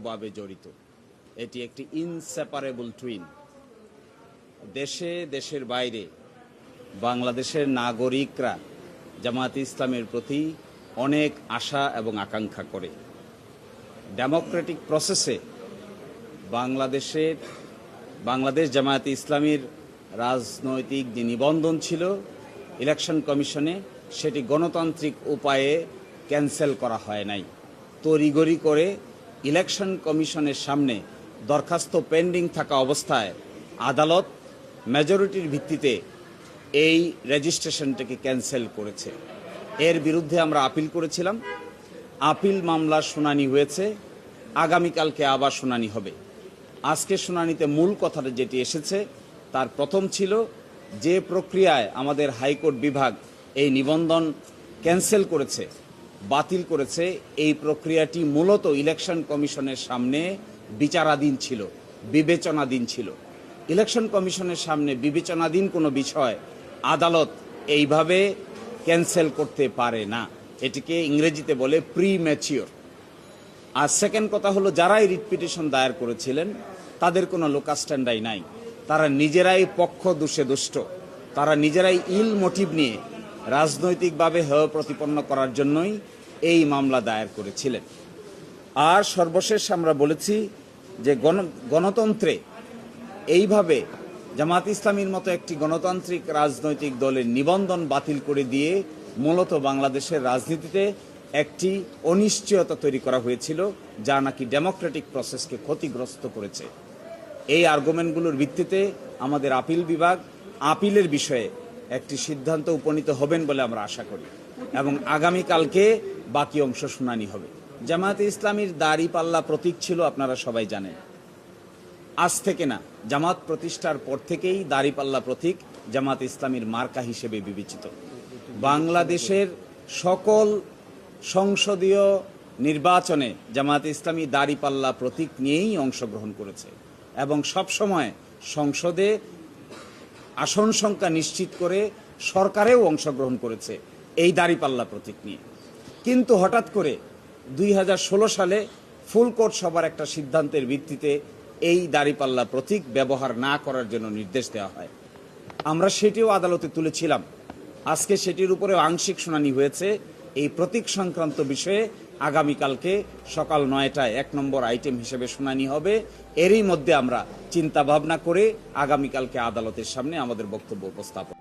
ভাবে জড়িত। এটি একটি ইনসেপারেবল টুইন। দেশে দেশের বাইরে বাংলাদেশের নাগরিকরা জামায়াতে ইসলামের প্রতি অনেক আশা এবং আকাঙ্ক্ষা করে। ডেমোক্রেটিক প্রসেসে বাংলাদেশ জামায়াতে ইসলামীর রাজনৈতিক যে নিবন্ধন ছিল ইলেকশন কমিশনে, সেটি গণতান্ত্রিক উপায়ে ক্যান্সেল করা হয় নাই। তড়িঘড়ি করে ইলেকশন কমিশনের সামনে দরখাস্ত পেন্ডিং থাকা অবস্থায় আদালত মেজরিটির ভিত্তিতে এই রেজিস্ট্রেশনটাকে ক্যান্সেল করেছে। এর বিরুদ্ধে আমরা আপিল করেছিলাম। আপিল মামলার শুনানি হয়েছে, আগামীকালকে আবার শুনানি হবে। আজকে শুনানিতে মূল কথাটা যেটি এসেছে তার প্রথম ছিল যে প্রক্রিয়ায় আমাদের হাইকোর্ট বিভাগ এই নিবন্ধন ক্যান্সেল করেছে, বাতিল করেছে, এই প্রক্রিয়াটি মূলত ইলেকশন কমিশনের সামনে বিচারাধীন ছিল, বিবেচনাধীন ছিল। ইলেকশন কমিশনের সামনে বিবেচনাধীন কোনো বিষয় আদালত এইভাবে ক্যান্সেল করতে পারে না। এটিকে ইংরেজিতে বলে প্রিম্যাচিওর। আর সেকেন্ড কথা হলো, যারাই রিট পিটিশন দায়ের করেছিলেন তাদের কোনো লোকাল স্ট্যান্ডাই নাই। তারা নিজেরাই পক্ষ দোষে দুষ্ট, তারা নিজেরাই ইল মোটিভ নিয়ে রাজনৈতিকভাবে হেয় প্রতিপন্ন করার জন্যই এই মামলা দায়ের করেছিলেন। আর সর্বশেষ আমরা বলেছি যে গণতন্ত্রে এইভাবে জামায়াত ইসলামীর মতো একটি গণতান্ত্রিক রাজনৈতিক দলের নিবন্ধন বাতিল করে দিয়ে মূলত বাংলাদেশের রাজনীতিতে একটি অনিশ্চয়তা তৈরি করা হয়েছিল, যা নাকি ডেমোক্রেটিক প্রসেসকে ক্ষতিগ্রস্ত করেছে। এই আর্গুমেন্টগুলোর ভিত্তিতে আমাদের আপিল বিভাগ আপিলের বিষয়ে একটি সিদ্ধান্ত উপনীত হবেন বলে আমরা আশা করি এবং আগামীকালকে বাকি অংশ শুনানি হবে। জামায়াতে ইসলামীর দাড়িপাল্লা প্রতীক ছিল, আপনারা সবাই জানেন। আজ থেকে না, জামাত প্রতিষ্ঠার পর থেকেই দাড়িপাল্লা প্রতীক জামায়াতে ইসলামীর মার্কা হিসেবে বিবেচিত। বাংলাদেশের সকল সংসদীয় নির্বাচনে জামায়াতে ইসলামী দাড়িপাল্লা প্রতীক নিয়েই অংশগ্রহণ করেছে এবং সবসময় সংসদে আসন সংখ্যা নিশ্চিত করে সরকারেও অংশগ্রহণ করেছে এই দাড়িপাল্লা প্রতীক নিয়ে। কিন্তু হঠাৎ করে 2016 সালে ফুল কোর্ট সভার একটা সিদ্ধান্তের ভিত্তিতে এই দাড়িপাল্লা প্রতীক ব্যবহার না করার জন্য নির্দেশ দেওয়া হয়। আমরা সেটিও আদালতে তুলেছিলাম। আজকে সেটির উপরে আংশিক শুনানি হয়েছে। এই প্রতীক সংক্রান্ত বিষয়ে আগামীকালকে সকাল 9টায় 1 নম্বর আইটেম হিসেবে শুনানি হবে। এরই মধ্যে আমরা চিন্তা ভাবনা করে আগামীকালকে আদালতের সামনে আমাদের বক্তব্য উপস্থাপন